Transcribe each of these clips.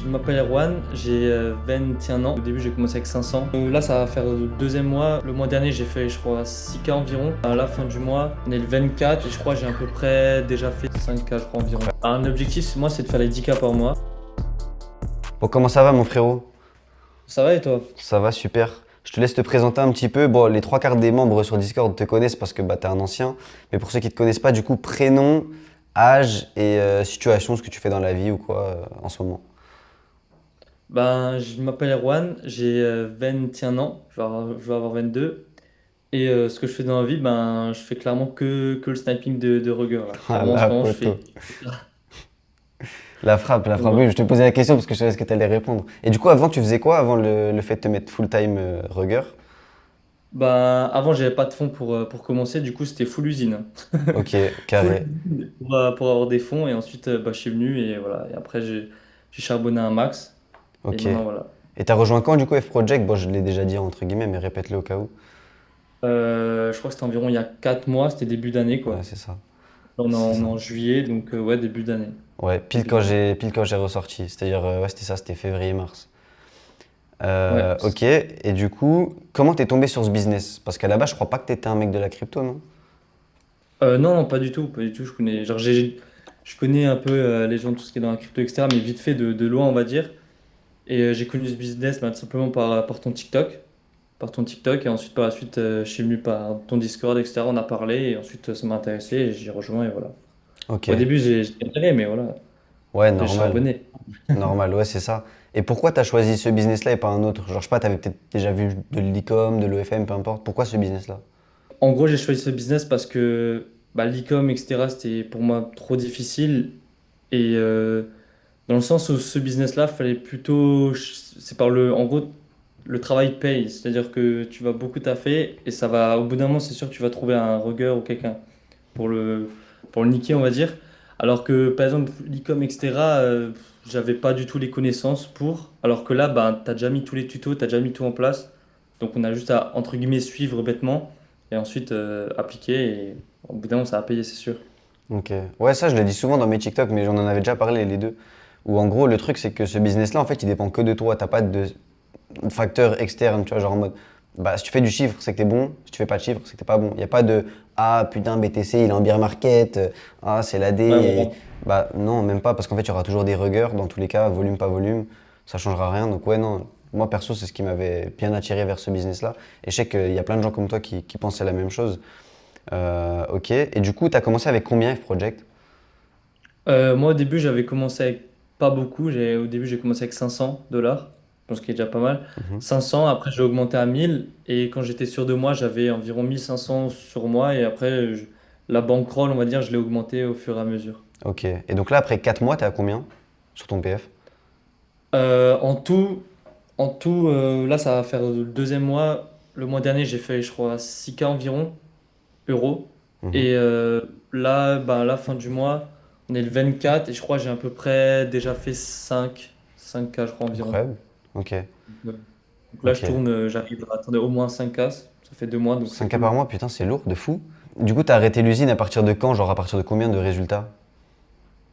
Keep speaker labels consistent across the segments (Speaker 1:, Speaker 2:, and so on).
Speaker 1: Je m'appelle Erwan, j'ai 21 ans. Au début, j'ai commencé avec 500. Là, ça va faire le deuxième mois. Le mois dernier, j'ai fait, je crois, 6K environ. À la fin du mois, on est le 24 et je crois que j'ai à peu près déjà fait 5K, je crois, environ. Un objectif, moi, c'est de faire les 10K par mois.
Speaker 2: Bon, comment ça va, mon frérot?
Speaker 1: Ça va et toi?
Speaker 2: Ça va, super. Je te laisse te présenter un petit peu. Bon, les trois quarts des membres sur Discord te connaissent parce que bah, t'es un ancien. Mais pour ceux qui te connaissent pas, du coup, prénom, âge et situation, ce que tu fais dans la vie ou quoi en ce moment.
Speaker 1: Ben, je m'appelle Erwan, j'ai 21 ans, je vais avoir 22. Et ce que je fais dans la vie, ben, je fais clairement que le sniping de Rugger, là.
Speaker 2: Ah
Speaker 1: Clairement, en ce
Speaker 2: la
Speaker 1: moment, je
Speaker 2: poteau.
Speaker 1: fais.
Speaker 2: La frappe, la frappe.
Speaker 1: Ouais.
Speaker 2: Oui, je te posais la question parce que je savais ce que tu allais répondre. Et du coup, avant, tu faisais quoi avant le fait de te mettre full-time rugger?
Speaker 1: Bah, avant, j'avais pas de fonds pour commencer, du coup, c'était full usine.
Speaker 2: Ok,
Speaker 1: Full
Speaker 2: carré.
Speaker 1: usine pour avoir des fonds, et ensuite, bah, je suis venu, et voilà. Et après, j'ai charbonné un max, et
Speaker 2: Ok.
Speaker 1: maintenant, voilà.
Speaker 2: Et t'as rejoint quand du coup F Project? Bon, je l'ai déjà dit entre guillemets, mais répète-le au cas où.
Speaker 1: Je crois que c'était environ il y a 4 mois, c'était début d'année,
Speaker 2: Ouais,
Speaker 1: quoi.
Speaker 2: c'est ça.
Speaker 1: Là, on est
Speaker 2: C'est ça.
Speaker 1: en juillet, donc ouais, début d'année.
Speaker 2: Ouais,
Speaker 1: Début d'année.
Speaker 2: pile quand j'ai ressorti. C'est-à-dire, ouais, c'était ça, c'était février-mars.
Speaker 1: Ouais.
Speaker 2: Ok, et du coup, comment t'es tombé sur ce business? Parce qu'à la base, je crois pas que t'étais un mec de la crypto, non?
Speaker 1: Non, non, pas du tout, pas du tout. Je connais un peu les gens, tout ce qui est dans la crypto, etc., mais vite fait de loin, on va dire. Et j'ai connu ce business bah, tout simplement par ton TikTok. Par ton TikTok, et ensuite par la suite, je suis venu par ton Discord, etc. On a parlé, et ensuite ça m'a intéressé, et j'ai rejoint, et voilà.
Speaker 2: Ok,
Speaker 1: Au début, j'ai galéré, mais voilà.
Speaker 2: ouais,
Speaker 1: Après, j'ai
Speaker 2: normal.
Speaker 1: charbonné.
Speaker 2: Normal, ouais, c'est ça. Et pourquoi t'as choisi ce business-là et pas un autre? Genre, je sais pas, t'avais peut-être déjà vu de l'e-com, de l'EFM, peu importe. Pourquoi ce business-là?
Speaker 1: En gros, j'ai choisi ce business parce que bah, l'e-com, etc., c'était pour moi trop difficile. Et dans le sens où ce business-là, fallait plutôt. C'est par le. En gros, le travail paye. C'est-à-dire que tu vas beaucoup taffer et ça va. Au bout d'un moment, c'est sûr que tu vas trouver un rugueur ou quelqu'un pour le niquer, on va dire. Alors que, par exemple, l'e-com, etc., j'avais pas du tout les connaissances pour. Alors que là, bah, tu as déjà mis tous les tutos, tu as déjà mis tout en place. Donc, on a juste à, entre guillemets, suivre bêtement et ensuite appliquer. Et au bout d'un moment, ça va payer, c'est sûr.
Speaker 2: Ok. Ouais, ça, je le dis souvent dans mes TikTok, mais j'en en avais déjà parlé les deux. Où en gros, le truc, c'est que ce business-là, en fait, il dépend que de toi. T'as pas de facteur externe, tu vois, genre en mode, bah, si tu fais du chiffre, c'est que t'es bon. Si tu fais pas de chiffre, c'est que t'es pas bon. Il n'y a pas de, ah putain, BTC, il est en bear market, ah, c'est l'AD.
Speaker 1: Ouais, voilà.
Speaker 2: Bah, non, même pas, parce qu'en fait, il y aura toujours des ruggers dans tous les cas, volume, pas volume, ça changera rien. Donc, ouais, non, moi perso, c'est ce qui m'avait bien attiré vers ce business-là. Et je sais qu'il y a plein de gens comme toi qui pensaient la même chose. Ok, et du coup, t'as commencé avec combien F Project?
Speaker 1: Moi, au début, j'avais commencé avec pas beaucoup. Au début, j'ai commencé avec 500 $. Je pense qu'il est déjà pas mal.
Speaker 2: Mhm.
Speaker 1: 500, après, j'ai augmenté à 1000. Et quand j'étais sûr de moi, j'avais environ 1500 sur moi. Et après, la bankroll, on va dire, je l'ai augmenté au fur et à mesure.
Speaker 2: Ok, et donc là, après 4 mois, t'es à combien sur ton PF?
Speaker 1: En tout, là, ça va faire le deuxième mois. Le mois dernier, j'ai fait, je crois, 6K environ euros.
Speaker 2: Mhm.
Speaker 1: Et là, ben, à la fin du mois, on est le 24. Et je crois que j'ai à peu près déjà fait 5K, je crois, environ.
Speaker 2: Incroyable. Ok,
Speaker 1: Donc là, je
Speaker 2: ok.
Speaker 1: tourne, j'arrive à attendre au moins 5K. Ça fait 2 mois, donc c'est
Speaker 2: 5K
Speaker 1: cool.
Speaker 2: par mois, putain, c'est lourd, de fou. Du coup, t'as arrêté l'usine à partir de quand? Genre à partir de combien de résultats?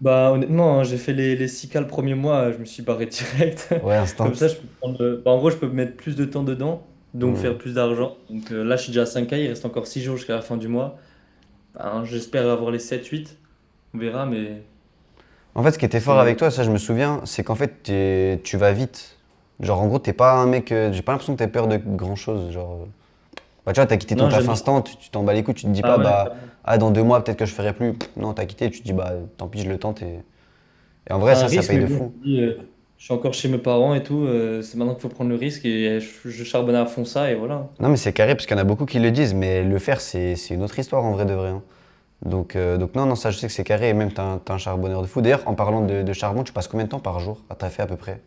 Speaker 1: Bah, honnêtement, hein, j'ai fait les 6K le premier mois, je me suis barré direct.
Speaker 2: Ouais,
Speaker 1: Comme ça,
Speaker 2: instant.
Speaker 1: je peux prendre, bah, en gros, je peux mettre plus de temps dedans, donc
Speaker 2: Hmm.
Speaker 1: faire plus d'argent. Donc là, je suis déjà à 5K, il reste encore 6 jours jusqu'à la fin du mois. Ben, j'espère avoir les 7-8. On verra, mais
Speaker 2: En fait, ce qui était fort
Speaker 1: c'est.
Speaker 2: avec toi, ça je me souviens, c'est qu'en fait, tu vas vite. Genre, en gros, t'es pas un mec. J'ai pas l'impression que t'aies peur de grand chose. Genre, bah, tu vois, t'as quitté ton
Speaker 1: Non,
Speaker 2: taf
Speaker 1: j'aime.
Speaker 2: instant, tu t'en bats les couilles, tu te dis pas,
Speaker 1: Ah ouais,
Speaker 2: bah,
Speaker 1: clairement.
Speaker 2: ah, dans 2 mois, peut-être que je ferai plus. Pff, non, t'as quitté, tu te dis, bah, tant pis, je le tente. Et en
Speaker 1: C'est
Speaker 2: vrai,
Speaker 1: un
Speaker 2: ça
Speaker 1: risque,
Speaker 2: paye
Speaker 1: mais
Speaker 2: de
Speaker 1: bon,
Speaker 2: fou.
Speaker 1: je me dis, je suis encore chez mes parents et tout. C'est maintenant qu'il faut prendre le risque et je charbonne à fond ça et voilà.
Speaker 2: Non, mais c'est carré, parce qu'il y en a beaucoup qui le disent, mais le faire, c'est une autre histoire en vrai de vrai, hein. Donc non, non, ça je sais que c'est carré, et même t'as un charbonneur de fou. D'ailleurs, en parlant de charbon, tu passes combien de temps par jour à taffer à peu près?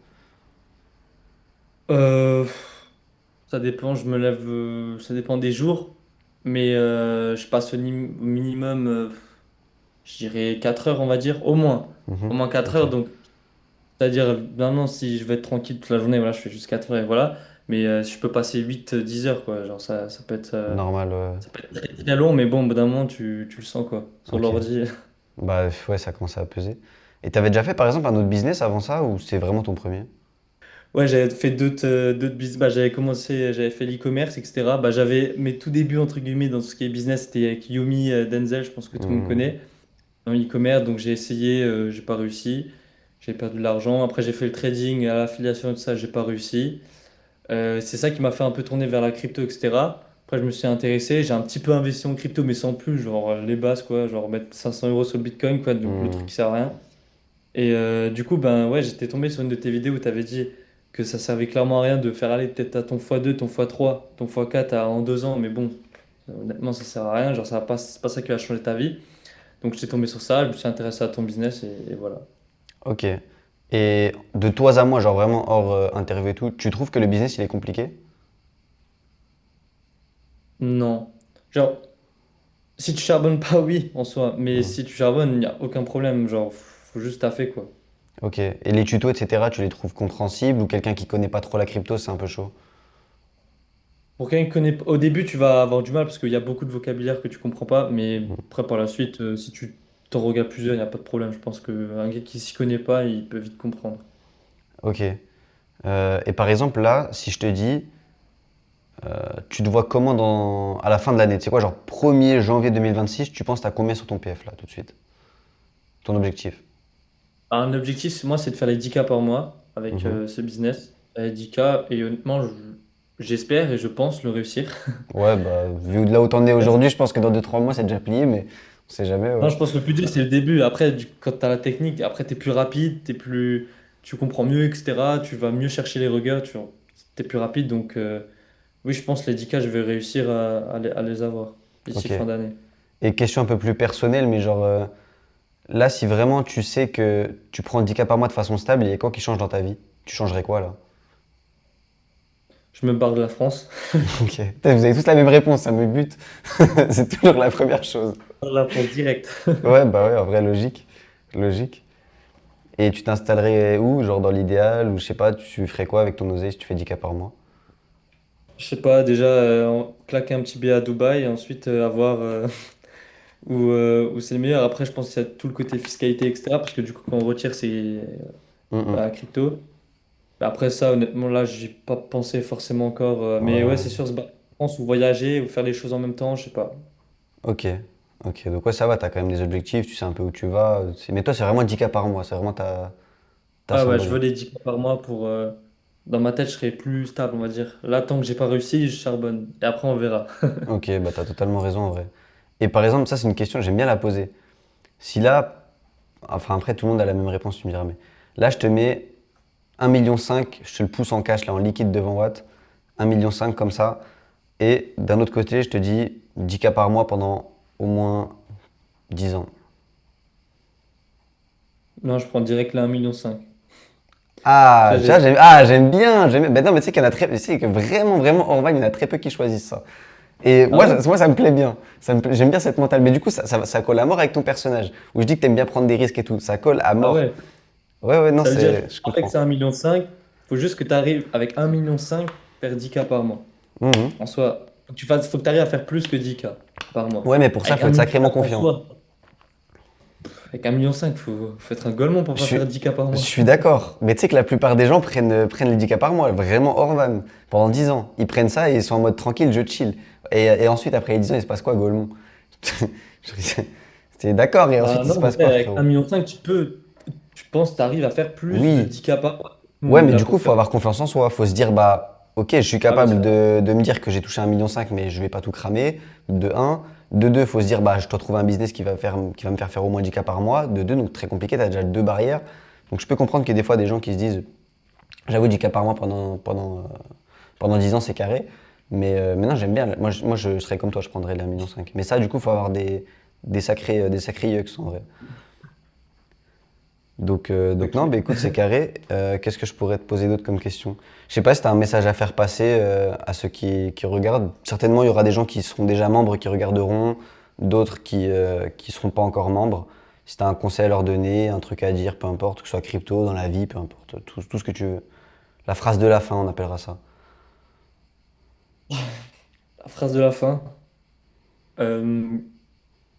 Speaker 1: Euh, Ça dépend, je me lève, ça dépend des jours, mais je passe au minimum, je dirais 4 heures, on va dire, au moins. Au
Speaker 2: Mhm.
Speaker 1: moins 4
Speaker 2: Ok.
Speaker 1: heures, donc c'est-à-dire, maintenant, si je vais être tranquille toute la journée, voilà, je fais juste 4 heures et voilà, mais si je peux passer 10 heures, quoi, genre ça peut être,
Speaker 2: Normal,
Speaker 1: ça peut être très, très long, mais bon, au bout d'un moment, tu le sens, quoi, sur
Speaker 2: ok.
Speaker 1: l'ordi.
Speaker 2: Bah ouais, ça commence à peser. Et t'avais déjà fait par exemple un autre business avant ça ou c'est vraiment ton premier?
Speaker 1: Ouais, j'avais fait d'autres business. Bah, j'avais commencé, j'avais fait l'e-commerce, etc. Bah, j'avais mes tout débuts, entre guillemets, dans tout ce qui est business, c'était avec Yumi Denzel, je pense que tout le monde
Speaker 2: Hmm.
Speaker 1: connaît, dans l'e-commerce. Donc, j'ai essayé, j'ai pas réussi. J'ai perdu de l'argent. Après, j'ai fait le trading, à l'affiliation, tout ça, j'ai pas réussi. C'est ça qui m'a fait un peu tourner vers la crypto, etc. Après, je me suis intéressé, j'ai un petit peu investi en crypto, mais sans plus, genre les bases, quoi, genre mettre 500 euros sur le Bitcoin, quoi, donc le truc
Speaker 2: Hmm.
Speaker 1: qui sert à rien. Et du coup, ben ouais, j'étais tombé sur une de tes vidéos où tu avais dit que ça servait clairement à rien de faire aller peut-être à ton x2, ton x3, ton x4 en 2 ans, mais bon, honnêtement, ça sert à rien, genre ça va pas, c'est pas ça qui va changer ta vie. Donc j'étais tombé sur ça, je me suis intéressé à ton business et voilà.
Speaker 2: Ok. Et de toi à moi, genre vraiment hors interview et tout, tu trouves que le business il est compliqué?
Speaker 1: Non. Genre, si tu charbonnes pas, oui, en soi, mais
Speaker 2: Hmm.
Speaker 1: si tu charbonnes, il n'y a aucun problème, genre, faut juste taffer, quoi.
Speaker 2: Ok. Et les tutos, etc., tu les trouves compréhensibles ou quelqu'un qui connaît pas trop la crypto, c'est un peu chaud?
Speaker 1: Pour quelqu'un qui connaît, au début, tu vas avoir du mal parce qu'il y a beaucoup de vocabulaire que tu comprends pas, mais
Speaker 2: Hmm.
Speaker 1: après, par la suite, si tu t'en regardes plusieurs, il n'y a pas de problème. Je pense qu'un gars qui s'y connaît pas, il peut vite comprendre.
Speaker 2: Ok. Et par exemple, là, si je te dis, tu te vois comment à la fin de l'année? Tu sais quoi, genre 1er janvier 2026, tu penses t'as combien sur ton PF là, tout de suite? Ton objectif?
Speaker 1: Un objectif, moi, c'est de faire les 10K par mois avec
Speaker 2: Mhm.
Speaker 1: ce business. 10K, et honnêtement, j'espère et je pense le réussir.
Speaker 2: Ouais, bah, vu de là où t'en es aujourd'hui, je pense que dans 2 3 mois, c'est déjà plié, mais on sait jamais,
Speaker 1: Non,
Speaker 2: ouais.
Speaker 1: je pense que le plus dur, c'est le début. Après, quand tu as la technique, après, tu es plus rapide, tu comprends mieux, etc. Tu vas mieux chercher les regards, tu es plus rapide. Donc, oui, je pense que les 10K, je vais réussir à les avoir d'ici
Speaker 2: Ok.
Speaker 1: fin d'année.
Speaker 2: Et question un peu plus personnelle, mais genre, là, si vraiment tu sais que tu prends 10K par mois de façon stable, il y a quoi qui change dans ta vie? Tu changerais quoi là?
Speaker 1: Je me barre de la France.
Speaker 2: Ok. Putain, vous avez tous la même réponse, ça me bute. C'est toujours la première chose.
Speaker 1: De la France direct.
Speaker 2: Ouais, bah ouais, en vrai, logique. Logique. Et tu t'installerais où? Genre dans l'idéal, ou je sais pas, tu ferais quoi avec ton oseille si tu fais 10K par mois?
Speaker 1: Je sais pas, déjà, claquer un petit billet à Dubaï et ensuite avoir où c'est le meilleur. Après, je pense qu'il y a tout le côté fiscalité, etc. Parce que du coup, quand on retire, c'est
Speaker 2: Hum, hum.
Speaker 1: crypto. Mais après ça, honnêtement, là, j'y ai pas pensé forcément encore. Mais ouais,
Speaker 2: Ouais.
Speaker 1: c'est sûr, se battre en France ou voyager ou faire les choses en même temps, je sais pas.
Speaker 2: Ok. Ok, donc ouais, ça va, t'as quand même des objectifs, tu sais un peu où tu vas. Mais toi, c'est vraiment 10K par mois, c'est vraiment ta
Speaker 1: Ah
Speaker 2: somme
Speaker 1: ouais, je
Speaker 2: d'envie.
Speaker 1: veux les 10K par mois pour. Dans ma tête, je serai plus stable, on va dire. Là, tant que j'ai pas réussi, je charbonne. Et après, on verra.
Speaker 2: Ok, bah t'as totalement raison en vrai. Et par exemple, ça c'est une question, j'aime bien la poser. Si là, enfin après tout le monde a la même réponse, tu me diras, mais là je te mets 1,5 million, je te le pousse en cash là en liquide devant Watt, 1,5 million comme ça, et d'un autre côté, je te dis 10K par mois pendant au moins 10 ans.
Speaker 1: Non, je prends direct là 1,5 million.
Speaker 2: Ah,
Speaker 1: Après,
Speaker 2: tu vois,
Speaker 1: j'espère.
Speaker 2: j'aime bien, j'aime bien. Ben non, mais tu sais qu'il y en a très, tu sais que vraiment, vraiment, Orban, il y en a très peu qui choisissent ça. Et
Speaker 1: Ah
Speaker 2: moi,
Speaker 1: ouais?
Speaker 2: moi, ça me plaît bien. J'aime bien cette mentale. Mais du coup, ça colle à mort avec ton personnage. Où je dis que t'aimes bien prendre des risques et tout. Ça colle à
Speaker 1: Ah
Speaker 2: mort.
Speaker 1: ouais.
Speaker 2: Ouais, ouais, non,
Speaker 1: Ça veut dire,
Speaker 2: je
Speaker 1: après que
Speaker 2: comprends.
Speaker 1: c'est 1,5 million, faut juste que tu arrives avec 1,5 million faire 10K par mois.
Speaker 2: Mhm.
Speaker 1: En soi, faut que tu arrives à faire plus que 10K par mois.
Speaker 2: Ouais, mais pour ça,
Speaker 1: Avec
Speaker 2: faut
Speaker 1: un
Speaker 2: être
Speaker 1: million
Speaker 2: sacrément
Speaker 1: en
Speaker 2: confiant.
Speaker 1: soi, avec 1,5 million, faut être un golemon pour
Speaker 2: Je
Speaker 1: pas faire
Speaker 2: suis,
Speaker 1: 10K par
Speaker 2: je
Speaker 1: mois.
Speaker 2: suis d'accord. Mais tu sais que la plupart des gens prennent les 10K par mois, vraiment hors van, pendant 10 ans. Ils prennent ça et ils sont en mode tranquille, je chill. Et ensuite, après les 10 ans, il se passe quoi, Golemon? T'es d'accord, et
Speaker 1: Bah
Speaker 2: ensuite, il se
Speaker 1: non, mais
Speaker 2: passe quoi,
Speaker 1: avec un
Speaker 2: frérot?
Speaker 1: million, je pense que tu arrives à faire plus de
Speaker 2: Oui.
Speaker 1: 10K par mois. Nous,
Speaker 2: Ouais,
Speaker 1: on est
Speaker 2: mais
Speaker 1: là
Speaker 2: du coup,
Speaker 1: pour
Speaker 2: il faut
Speaker 1: faire.
Speaker 2: avoir confiance en soi. Faut se dire, bah, ok, je suis
Speaker 1: Ah oui,
Speaker 2: capable
Speaker 1: ça.
Speaker 2: de me dire que j'ai touché 1,5 million, mais je vais pas tout cramer. De un. De deux, faut se dire, bah, je dois trouver un business qui va me faire au moins 10K par mois. De deux, donc très compliqué, t'as déjà deux barrières. Donc je peux comprendre qu'il y a des fois des gens qui se disent, j'avoue, 10K par mois pendant 10 ans, c'est carré. Mais non, j'aime bien. Moi, je serais comme toi, je prendrais les 1,5 million. Mais ça, du coup, il faut avoir des sacrés yucks en vrai. Donc non,
Speaker 1: Ok.
Speaker 2: bah écoute, c'est carré. Qu'est-ce que je pourrais te poser d'autre comme question? Je sais pas si tu as un message à faire passer à ceux qui regardent. Certainement, il y aura des gens qui seront déjà membres qui regarderont, d'autres qui seront pas encore membres. Si tu as un conseil à leur donner, un truc à dire, peu importe, que ce soit crypto, dans la vie, peu importe, tout ce que tu veux. La phrase de la fin, on appellera ça.
Speaker 1: La phrase de la fin. Euh,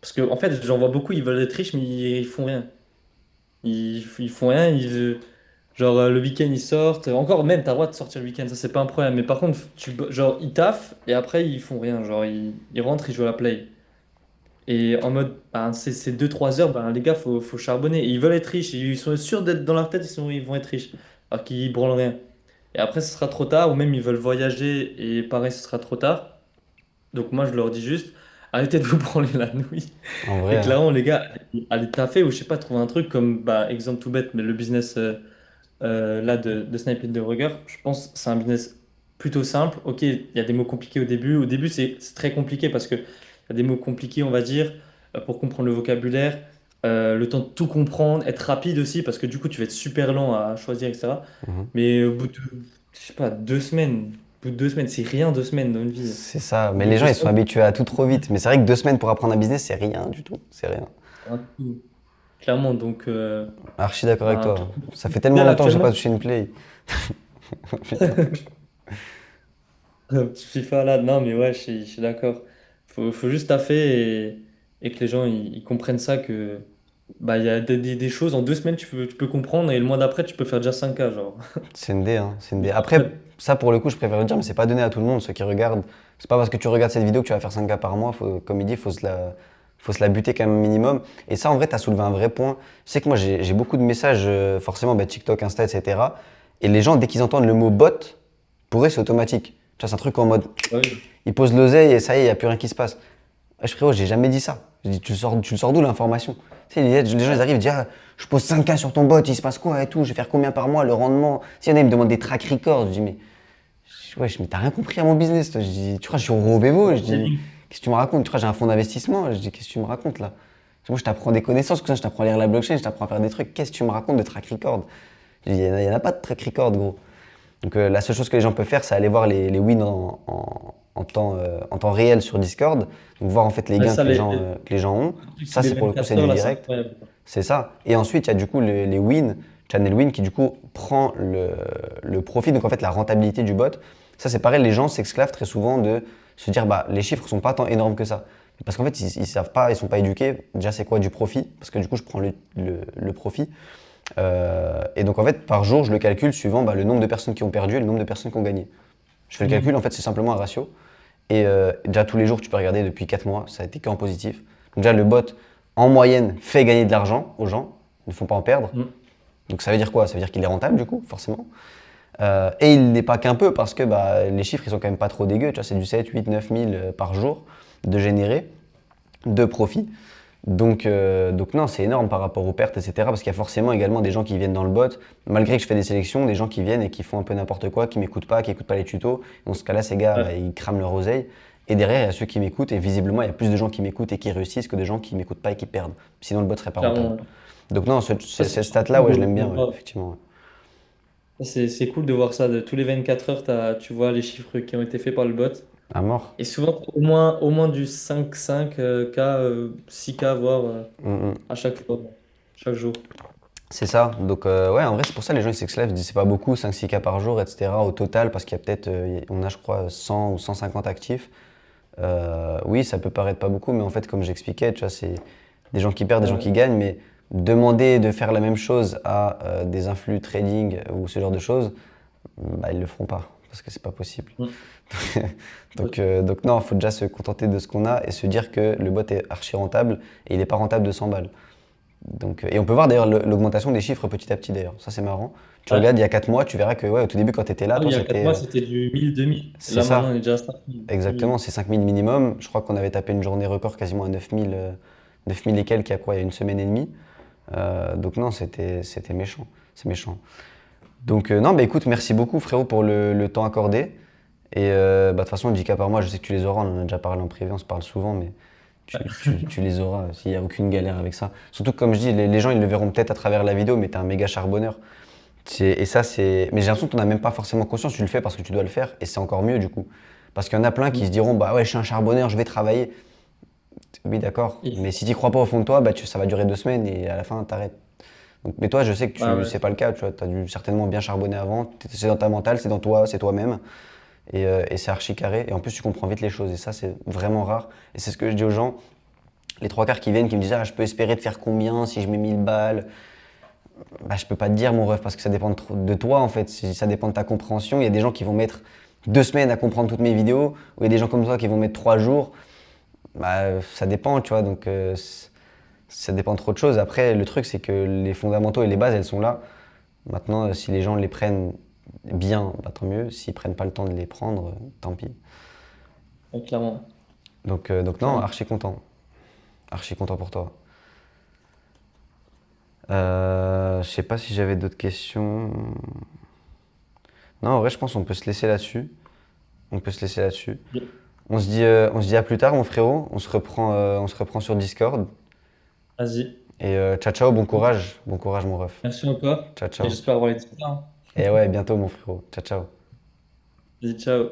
Speaker 1: Parce que, en fait, j'en vois beaucoup, ils veulent être riches, mais ils font rien. Ils font rien. Genre, le week-end, ils sortent. Encore, même, t'as le droit de sortir le week-end, ça, c'est pas un problème. Mais par contre, genre, ils taffent et après, ils font rien. Genre, ils rentrent, ils jouent à la play. Et en mode, ben, c'est 2-3 heures, ben, les gars, faut charbonner. Et ils veulent être riches. Ils sont sûrs d'être dans leur tête, ils vont être riches. Alors qu'ils branlent rien. Et après, ce sera trop tard. Ou même, ils veulent voyager et pareil, ce sera trop tard. Donc, moi, je leur dis juste, arrêtez de vous branler la nouille.
Speaker 2: En vrai,
Speaker 1: Et
Speaker 2: hein.
Speaker 1: clairement, les gars, allez taffer ou je sais pas, trouver un truc comme, bah, exemple tout bête, mais le business là de Sniper de Roger, je pense que c'est un business plutôt simple. Ok, il y a des mots compliqués au début. Au début, c'est très compliqué parce que il y a des mots compliqués, on va dire, pour comprendre le vocabulaire, le temps de tout comprendre, être rapide aussi parce que du coup, tu vas être super lent à choisir, etc.
Speaker 2: Mhm.
Speaker 1: Mais au bout de, je sais pas, 2 semaines, au bout de 2 semaines, c'est rien 2 semaines dans une vie.
Speaker 2: C'est ça.
Speaker 1: Au
Speaker 2: Mais
Speaker 1: bout de
Speaker 2: les gens,
Speaker 1: deux
Speaker 2: ils sont
Speaker 1: semaines,
Speaker 2: habitués à tout trop vite. Mais c'est vrai que 2 semaines pour apprendre un business, c'est rien du tout. C'est rien.
Speaker 1: un coup. Clairement, donc,
Speaker 2: Archi d'accord avec
Speaker 1: ben,
Speaker 2: toi. Ça fait tellement
Speaker 1: idéal
Speaker 2: longtemps que j'ai pas
Speaker 1: actuellement.
Speaker 2: touché une play. Putain.
Speaker 1: Un petit FIFA là, non mais ouais, je suis d'accord. Faut juste taffer et que les gens ils comprennent ça que bah il y a des choses en 2 semaines tu peux comprendre et le mois d'après tu peux faire déjà 5K genre.
Speaker 2: C'est une dé, hein. C'est une dé. Après, ça pour le coup, je préfère le dire, mais c'est pas donné à tout le monde, ceux qui regardent. C'est pas parce que tu regardes cette vidéo que tu vas faire 5K par mois. Comme il dit, faut se la buter quand même un minimum. Et ça, en vrai, tu as soulevé un vrai point. Je sais que moi, j'ai beaucoup de messages, forcément, bah, TikTok, Insta, etc. Et les gens, dès qu'ils entendent le mot bot, pour eux, c'est automatique. Tu vois, c'est un truc en mode,
Speaker 1: Ouais, oui.
Speaker 2: ils posent l'oseille et ça y est, il n'y a plus rien qui se passe. Wesh, frérot, j'ai jamais dit ça. Je dis, tu le sors d'où l'information? Tu sais, les gens, ils arrivent, ils disent, ah, je pose 5K sur ton bot, il se passe quoi et tout, je vais faire combien par mois, le rendement? Si y en a, ils me demandent des track records, je dis, wesh, mais t'as rien compris à mon business, toi. Je dis, tu crois, que je suis au Robevo? Je dis, qu'est-ce que tu me racontes? Tu crois, j'ai un fonds d'investissement? Je dis, qu'est-ce que tu me racontes là? Moi, je t'apprends des connaissances, que ça, je t'apprends à lire la blockchain, je t'apprends à faire des trucs. Qu'est-ce que tu me racontes de track record? Je dis, il y en a pas de track record, gros. Donc la seule chose que les gens peuvent faire, c'est aller voir les wins en temps réel sur Discord. Donc voir en fait les
Speaker 1: Ouais,
Speaker 2: gains
Speaker 1: ça
Speaker 2: que les gens ont.
Speaker 1: le truc
Speaker 2: Ça,
Speaker 1: c'est les
Speaker 2: c'est pour le coup,
Speaker 1: 24
Speaker 2: c'est du
Speaker 1: heures là, c'est
Speaker 2: direct.
Speaker 1: incroyable.
Speaker 2: C'est ça. Et ensuite, il y a du coup les wins, Channel Win, qui du coup prend le profit, donc en fait la rentabilité du bot. Ça, c'est pareil, les gens s'esclavent très souvent de se dire, bah, les chiffres sont pas tant énormes que ça. Parce qu'en fait, ils savent pas, ils sont pas éduqués. Déjà, c'est quoi du profit? Parce que du coup, je prends le profit. Et donc en fait, par jour, je le calcule suivant bah, le nombre de personnes qui ont perdu et le nombre de personnes qui ont gagné. Je fais le calcul, en
Speaker 1: Mhm.
Speaker 2: fait, c'est simplement un ratio. Et déjà, tous les jours, tu peux regarder depuis 4 mois, ça a été qu'en positif. Donc déjà, le bot, en moyenne, fait gagner de l'argent aux gens, ils ne font pas en perdre.
Speaker 1: Mhm.
Speaker 2: Donc ça veut dire quoi? Ça veut dire qu'il est rentable, du coup, forcément. Et il n'est pas qu'un peu, parce que bah, les chiffres, ils sont quand même pas trop dégueux. Tu vois, c'est du 7, 8, 9 000 par jour de générer de profit. Donc non, c'est énorme par rapport aux pertes, etc. Parce qu'il y a forcément également des gens qui viennent dans le bot, malgré que je fais des sélections, des gens qui viennent et qui font un peu n'importe quoi, qui m'écoutent pas, qui écoutent pas les tutos. Dans ce cas-là, ces gars, bah,
Speaker 1: Ouais.
Speaker 2: ils crament leur oseille. Et derrière, il y a ceux qui m'écoutent, et visiblement, il y a plus de gens qui m'écoutent et qui réussissent que de gens qui m'écoutent pas et qui perdent. Sinon, le bot serait pas rentable.
Speaker 1: Clairement. Ouais.
Speaker 2: Donc non,
Speaker 1: Ça, c'est
Speaker 2: cette stat-là, ouais, je l'aime bien, ouais,
Speaker 1: cool.
Speaker 2: effectivement. Ouais.
Speaker 1: C'est cool de voir ça. De tous les 24 heures, tu vois les chiffres qui ont été faits par le bot.
Speaker 2: À mort.
Speaker 1: Et souvent, au moins du 5K, 6K, voire
Speaker 2: Mm, mm.
Speaker 1: à chaque fois, chaque jour.
Speaker 2: C'est ça. Donc, ouais, en vrai, c'est pour ça que les gens ils s'esclavent. Ils disent c'est pas beaucoup, 5-6K par jour, etc. Au total, parce qu'il y a peut-être, on a, je crois, 100 ou 150 actifs. Oui, ça peut paraître pas beaucoup, mais en fait, comme j'expliquais, tu vois, c'est des gens qui perdent, des gens qui
Speaker 1: Ouais.
Speaker 2: gagnent, mais demander de faire la même chose à des influx trading ou ce genre de choses, bah, ils le feront pas, parce que c'est pas possible.
Speaker 1: Mm.
Speaker 2: Donc non, il faut déjà se contenter de ce qu'on a et se dire que le bot est archi rentable et il n'est pas rentable de 100 balles. Donc, et on peut voir d'ailleurs l'augmentation des chiffres petit à petit d'ailleurs. Ça c'est marrant. Tu
Speaker 1: Ouais.
Speaker 2: regardes il y a 4 mois, tu verras que ouais, au tout début quand tu étais là,
Speaker 1: Ah oui,
Speaker 2: toi
Speaker 1: il y a 4
Speaker 2: c'était
Speaker 1: mois, c'était du 1000, 2000. Et
Speaker 2: c'est
Speaker 1: là, maintenant, on
Speaker 2: ça.
Speaker 1: est déjà à 5000.
Speaker 2: Exactement, c'est 5000 minimum. Je crois qu'on avait tapé une journée record quasiment à 9000, 9000 et quelques il y a quoi, il y a une semaine et demie. Donc non, c'était méchant. C'est méchant. Donc non, bah écoute, merci beaucoup frérot pour le temps accordé. Et bah, de toute façon, 10K par mois, je sais que tu les auras, on en a déjà parlé en privé, on se parle souvent, mais tu les auras s'il n'y a aucune galère avec ça. Surtout que comme je dis, les gens ils le verront peut-être à travers la vidéo, mais t'es un méga charbonneur. Et ça, c'est. Mais j'ai l'impression que tu n'en as même pas forcément conscience, tu le fais parce que tu dois le faire, et c'est encore mieux du coup. Parce qu'il y en a plein qui se diront, bah ouais, je suis un charbonneur, je vais travailler. Oui, d'accord.
Speaker 1: Il
Speaker 2: Mais
Speaker 1: faut-
Speaker 2: si tu crois pas au fond de toi, bah, ça va durer 2 semaines et à la fin, t'arrêtes. Donc, mais toi, je sais que
Speaker 1: Ouais, ouais.
Speaker 2: c'est pas le cas, tu vois, as dû certainement bien charbonner avant. C'est dans ta mentale, c'est dans toi, c'est toi-même. Et c'est archi carré. Et en plus, tu comprends vite les choses. Et ça, c'est vraiment rare. Et c'est ce que je dis aux gens, les trois quarts qui viennent, qui me disent, ah, je peux espérer de faire combien si je mets 1000 balles. Bah, je peux pas te dire, mon ref, parce que ça dépend de toi, en fait. Ça dépend de ta compréhension. Il y a des gens qui vont mettre 2 semaines à comprendre toutes mes vidéos, ou il y a des gens comme toi qui vont mettre 3 jours. Bah, ça dépend, tu vois. Donc, ça dépend trop de choses. Après, le truc, c'est que les fondamentaux et les bases, elles sont là. Maintenant, si les gens les prennent bien, bah, tant mieux. S'ils prennent pas le temps de les prendre, tant pis.
Speaker 1: Ouais, clairement,
Speaker 2: Donc non,
Speaker 1: clairement.
Speaker 2: archi content. Archi content pour toi. Je sais pas si j'avais d'autres questions. Non, en vrai, je pense qu'on peut se laisser là-dessus. On peut se laisser là-dessus. On se dit à plus tard, mon frérot. On se reprend sur Discord.
Speaker 1: Vas-y.
Speaker 2: Et ciao, ciao, bon courage. Bon courage, mon ref.
Speaker 1: Merci encore.
Speaker 2: Ciao,
Speaker 1: Et
Speaker 2: ciao.
Speaker 1: j'espère avoir les résultats, hein.
Speaker 2: Et ouais, bientôt, mon frérot. Ciao, ciao.
Speaker 1: Vas-y, ciao.